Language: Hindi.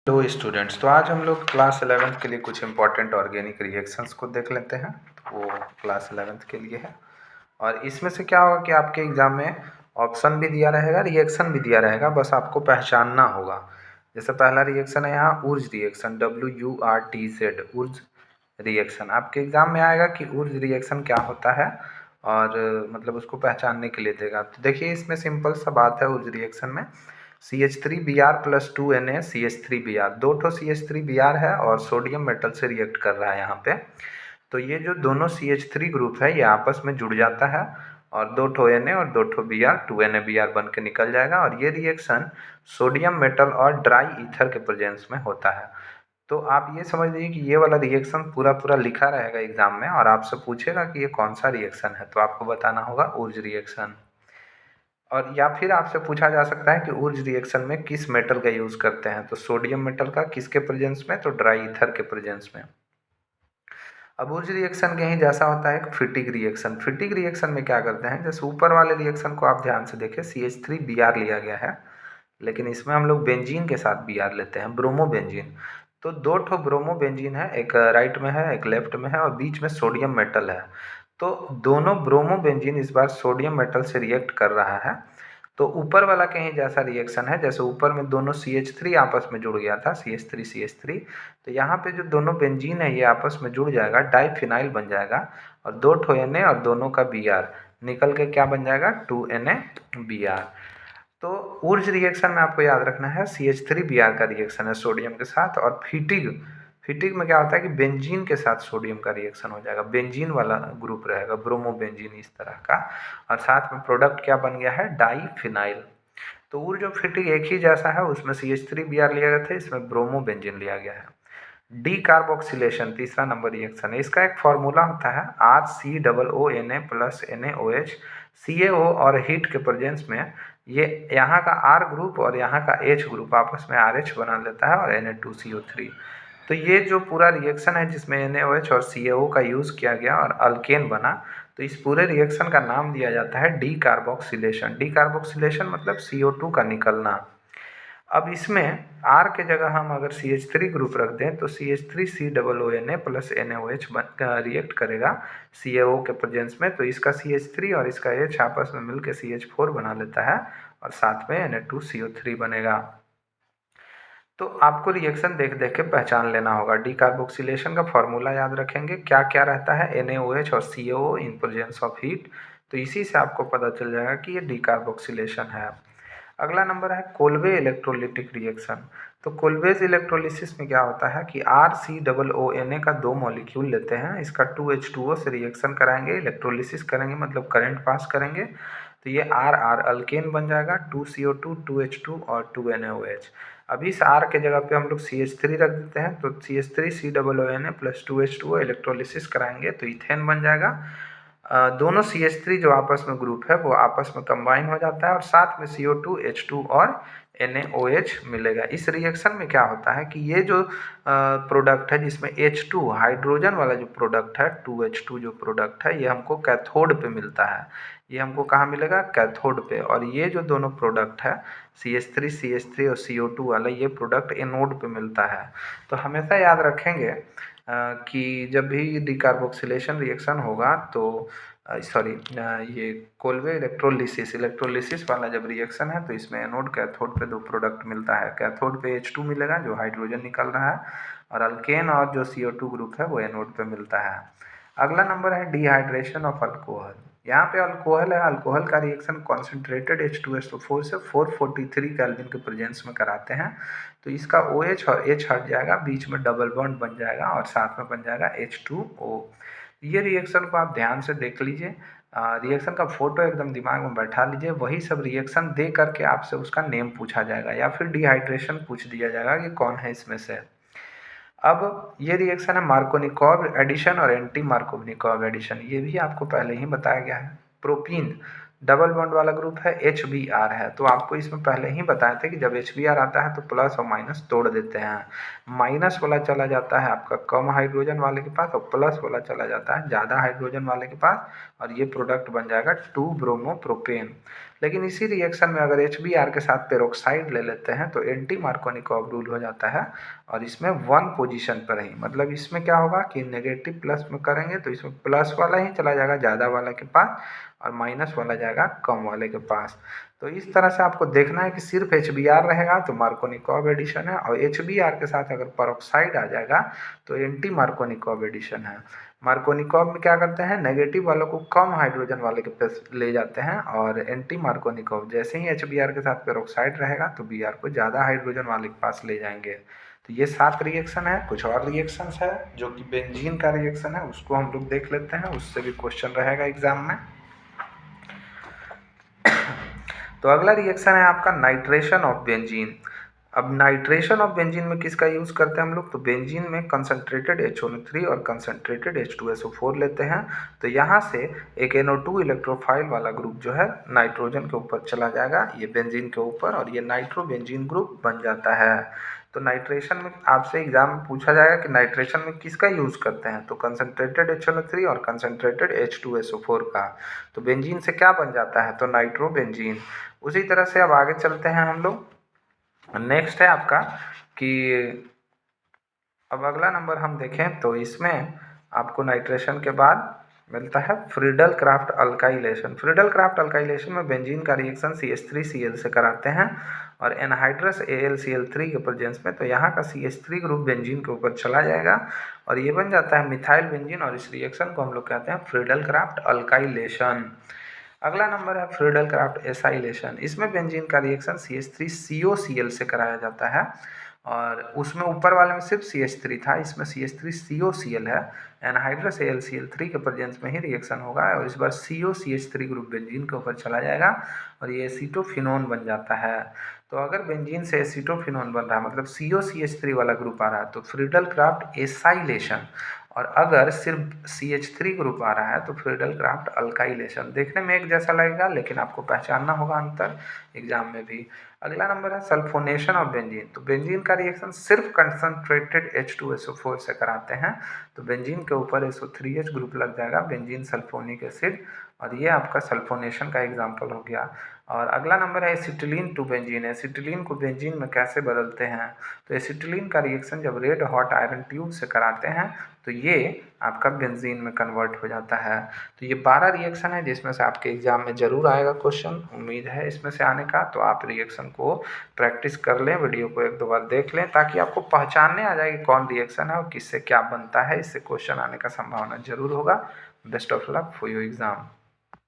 हेलो स्टूडेंट्स, तो आज हम लोग क्लास 11th के लिए कुछ इंपॉर्टेंट ऑर्गेनिक रिएक्शंस को देख लेते हैं। तो वो क्लास 11th के लिए है और इसमें से क्या होगा कि आपके एग्ज़ाम में ऑप्शन भी दिया रहेगा, रिएक्शन भी दिया रहेगा, बस आपको पहचानना होगा। जैसे पहला रिएक्शन है यहाँ Wurtz reaction, WURTZ Wurtz reaction. आपके एग्ज़ाम में आएगा कि ऊर्ज रिएक्शन क्या होता है और मतलब उसको पहचानने के लिए देगा। तो देखिए इसमें सिंपल सा बात है ऊर्ज रिएक्शन में CH3Br प्लस 2Na CH3Br, दो ठो CH3Br है और सोडियम मेटल से रिएक्ट कर रहा है यहाँ पे। तो ये जो दोनों CH3 ग्रुप है ये आपस में जुड़ जाता है और दो ठो Na और दो ठो Br 2NaBr बन के निकल जाएगा और ये रिएक्शन सोडियम मेटल और ड्राई ईथर के प्रेजेंस में होता है। तो आप ये समझ लीजिए कि ये वाला रिएक्शन पूरा पूरा लिखा रहेगा एग्जाम में और आपसे पूछेगा कि ये कौन सा रिएक्शन है, तो आपको बताना होगा ऊर्ज रिएक्शन। और या फिर आपसे पूछा जा सकता है कि ऊर्ज रिएक्शन में किस मेटल का यूज़ करते हैं, तो सोडियम मेटल का किसके प्रेजेंस में, तो ड्राई ईथर के प्रेजेंस में। अब ऊर्ज रिएक्शन के ही जैसा होता है एक फिटिक रिएक्शन। फिटिक रिएक्शन में क्या करते हैं, जैसे ऊपर वाले रिएक्शन को आप ध्यान से देखें, CH3Br लिया गया है, लेकिन इसमें हम लोग बेंजीन के साथ Br लेते हैं, ब्रोमो बेंजीन। तो दो ठो ब्रोमो बेंजीन है, एक राइट में है एक लेफ्ट में है और बीच में सोडियम मेटल है। तो दोनों ब्रोमो बेंजीन इस बार सोडियम मेटल से रिएक्ट कर रहा है। तो ऊपर वाला कहीं जैसा रिएक्शन है, जैसे ऊपर में दोनों CH3 आपस में जुड़ गया था, CH3 तो यहाँ पे जो दोनों बेंजीन है ये आपस में जुड़ जाएगा, डाइफिनाइल बन जाएगा और दो ठो Na और दोनों का Br निकल के क्या बन जाएगा, 2NaBr। तो ऊर्ज रिएक्शन में आपको याद रखना है CH3Br का रिएक्शन है सोडियम के साथ, और फिटिग फिटिग में क्या होता है कि बेंजीन के साथ सोडियम का रिएक्शन हो जाएगा, बेंजीन वाला ग्रुप रहेगा, ब्रोमो बेंजीन इस तरह का, और साथ में प्रोडक्ट क्या बन गया है, डाईफिनाइल। तो ऊर्ज और फिटिग एक ही जैसा है, उसमें CH3Br लिया गया था, इसमें ब्रोमो बेंजीन लिया गया है। डी कार्बोक्सिलेशन तीसरा नंबर रिएक्शन है, इसका एक फॉर्मूला होता है RCOONA प्लस NaOH CaO और हीट के प्रेजेंस में ये यहाँ का R ग्रुप और यहाँ का H ग्रुप आपस में RH बना लेता है और Na2CO3। तो ये जो पूरा रिएक्शन है जिसमें NaOH और CaO का यूज़ किया गया और अल्केन बना, तो इस पूरे रिएक्शन का नाम दिया जाता है डी कार्बोक्सिलेशन। डी कार्बोक्सिलेशन मतलब CO2 का निकलना। अब इसमें R के जगह हम अगर CH3 ग्रुप रख दें तो CH3COONA प्लस NaOH रिएक्ट करेगा CaO के प्रेजेंस में, तो इसका CH3 और इसका H आपस में मिलकर CH4 बना लेता है और साथ में Na2CO3 बनेगा। तो आपको रिएक्शन देख देख के पहचान लेना होगा। डीकार्बोक्सिलेशन का फॉर्मूला याद रखेंगे, क्या क्या रहता है, NaOH और CaO in presence of heat, तो इसी से आपको पता चल जाएगा कि ये डीकार्बोक्सिलेशन है। अगला नंबर है कोल्बे इलेक्ट्रोलिटिक रिएक्शन। तो कोल्बेज इलेक्ट्रोलिसिस में क्या होता है कि RCOONA का दो मॉलिक्यूल लेते हैं, इसका 2H2O से रिएक्शन कराएंगे, इलेक्ट्रोलिसिस करेंगे मतलब करंट पास करेंगे, तो ये RR अल्केन बन जाएगा, 2CO2 2H2 और 2NaOH। अभी इस R के जगह पे हम लोग CH3 रख देते हैं, तो CH3COONA प्लस 2H2O इलेक्ट्रोलिसिस कराएंगे तो इथेन बन जाएगा। दोनों CH3 जो आपस में ग्रुप है वो आपस में कंबाइन हो जाता है और साथ में CO2 H2 और NaOH मिलेगा। इस रिएक्शन में क्या होता है कि ये जो प्रोडक्ट है जिसमें H2 हाइड्रोजन वाला जो प्रोडक्ट है, 2H2 जो प्रोडक्ट है, ये हमको कैथोड पे मिलता है। ये हमको कहाँ मिलेगा, कैथोड पे। और ये जो दोनों प्रोडक्ट है CH3 और CO2 वाला, ये प्रोडक्ट एनोड पे मिलता है। तो हमेशा याद रखेंगे कि जब भी डिकार्बोक्सिलेशन रिएक्शन होगा तो ये कोल्बे इलेक्ट्रोलिसिस वाला जब रिएक्शन है तो इसमें एनोड कैथोड पे दो प्रोडक्ट मिलता है। कैथोड पे H2 मिलेगा जो हाइड्रोजन निकल रहा है और अल्केन और जो CO2 ग्रुप है वो एनोड पे मिलता है। अगला नंबर है डिहाइड्रेशन ऑफ अल्कोहल। यहाँ पे अल्कोहल है, अल्कोहल का रिएक्शन कॉन्सेंट्रेटेड H2SO4 से 443 केल्विन के प्रेजेंस में कराते हैं, तो इसका OH और H हट जाएगा, बीच में डबल बॉन्ड बन जाएगा और साथ में बन जाएगा H2O। ये रिएक्शन को आप ध्यान से देख लीजिए, रिएक्शन का फोटो एकदम दिमाग में बैठा लीजिए, वही सब रिएक्शन दे करके आपसे उसका नेम पूछा जाएगा या फिर डिहाइड्रेशन पूछ दिया जाएगा कि कौन है इसमें से। अब ये रिएक्शन है मार्कोनिकॉव एडिशन और एंटी मार्कोनिकॉव एडिशन, ये भी आपको पहले ही बताया गया है। प्रोपीन डबल बॉन्ड वाला ग्रुप है, HBr है, तो आपको इसमें पहले ही बताया था कि जब HBr आता है तो प्लस और माइनस तोड़ देते हैं, माइनस वाला चला जाता है आपका कम हाइड्रोजन वाले के पास और प्लस वाला चला जाता है ज़्यादा हाइड्रोजन वाले के पास, और ये प्रोडक्ट बन जाएगा 2 ब्रोमो प्रोपेन। लेकिन इसी रिएक्शन में अगर HBr के साथ पेरोक्साइड ले लेते हैं तो एंटी मार्कोनिकॉव रूल हो जाता है और इसमें 1 पोजीशन पर ही, मतलब इसमें क्या होगा कि नेगेटिव प्लस में करेंगे तो इसमें प्लस वाला ही चला जाएगा ज़्यादा वाले के पास और माइनस वाला जाएगा कम वाले के पास। तो इस तरह से आपको देखना है कि सिर्फ HBr रहेगा तो मार्कोनिकॉव एडिशन है, और HBr के साथ अगर पेरोक्साइड आ जाएगा तो एंटी मार्कोनिकॉव एडिशन है। मार्कोनिकॉव में क्या करते हैं, नेगेटिव वालों को कम हाइड्रोजन वाले के पास ले जाते हैं, और एंटी मार्कोनिकॉव जैसे ही HBr के साथ पेरोक्साइड रहेगा तो Br को ज़्यादा हाइड्रोजन वाले के पास ले जाएंगे। तो ये 7 रिएक्शन है। कुछ और रिएक्शंस है जो कि बेंजीन का रिएक्शन है, उसको हम लोग देख लेते हैं, उससे भी क्वेश्चन रहेगा एग्जाम में। तो अगला रिएक्शन है आपका नाइट्रेशन ऑफ बेंजीन। अब नाइट्रेशन ऑफ बेंजीन में किसका यूज़ करते हैं हम लोग, तो बेंजीन में कंसनट्रेटेड HNO3 और कंसनट्रेटेड H2SO4 लेते हैं। तो यहाँ से एक NO2 इलेक्ट्रोफाइल वाला ग्रुप जो है नाइट्रोजन के ऊपर चला जाएगा, ये बेंजीन के ऊपर, और ये नाइट्रोबेंजीन ग्रुप बन जाता है। तो नाइट्रेशन में आपसे एग्जाम में पूछा जाएगा कि नाइट्रेशन में किसका यूज़ करते हैं, तो कंसनट्रेटेड HNO3 और कंसनट्रेटेड H2SO4 का। तो बेंजीन से क्या बन जाता है, तो नाइट्रोबेंजीन। उसी तरह से अब आगे चलते हैं हम लोग। नेक्स्ट है आपका कि अब अगला नंबर हम देखें तो इसमें आपको नाइट्रेशन के बाद मिलता है Friedel craft alkylation. Friedel craft alkylation में बेंजीन का रिएक्शन CH3Cl से कराते हैं और एनहाइड्रस AlCl3 के प्रेजेंस में, तो यहाँ का CH3 ग्रुप बेंजीन के ऊपर चला जाएगा और ये बन जाता है मिथाइल बेंजीन, और इस रिएक्शन को हम लोग कहते हैं फ्रीडल क्राफ्ट अल्काइलेशन। अगला नंबर है फ्रीडल क्राफ्ट एसाइलेशन। इसमें बेंजीन का रिएक्शन CH3COCl से कराया जाता है, और उसमें ऊपर वाले में सिर्फ CH3 था, इसमें CH3COCl है। एनहाइड्रस AlCl3 के प्रेजेंस में ही रिएक्शन होगा और इस बार COCH3 ग्रुप बेंजीन के ऊपर चला जाएगा और ये एसीटोफिनोन बन जाता है। तो अगर बेंजीन से एसीटोफिनोन बन रहा है मतलब COCH3 वाला ग्रुप आ रहा है तो फ्रीडल क्राफ्ट एसाइलेशन, और अगर सिर्फ CH3 ग्रुप आ रहा है तो फ्रीडल क्राफ्ट अल्काइलेशन। देखने में एक जैसा लगेगा लेकिन आपको पहचानना होगा अंतर एग्जाम में भी। अगला नंबर है सल्फोनेशन ऑफ बेंजीन। तो बेंजीन का रिएक्शन सिर्फ कंसनट्रेटेड H2SO4 से कराते हैं, तो बेंजीन के ऊपर SO3H ग्रुप लग जाएगा, बेंजीन सल्फोनिक एसिड, और ये आपका सल्फोनेशन का एग्जाम्पल हो गया। और अगला नंबर है एसिटिलीन टू बेंजीन। एसिटिलीन को बेंजीन में कैसे बदलते हैं, तो एसिटिलीन का रिएक्शन जब रेड हॉट आयरन ट्यूब से कराते हैं तो ये आपका बेंजीन में कन्वर्ट हो जाता है। तो ये 12 रिएक्शन है जिसमें से आपके एग्जाम में ज़रूर आएगा क्वेश्चन, उम्मीद है इसमें से आने का। तो आप रिएक्शन को प्रैक्टिस कर लें, वीडियो को 1-2 बार देख लें ताकि आपको पहचानने आ जाए कि कौन रिएक्शन है और किससे क्या बनता है। इससे क्वेश्चन आने का संभावना जरूर होगा। Best of luck for your exam.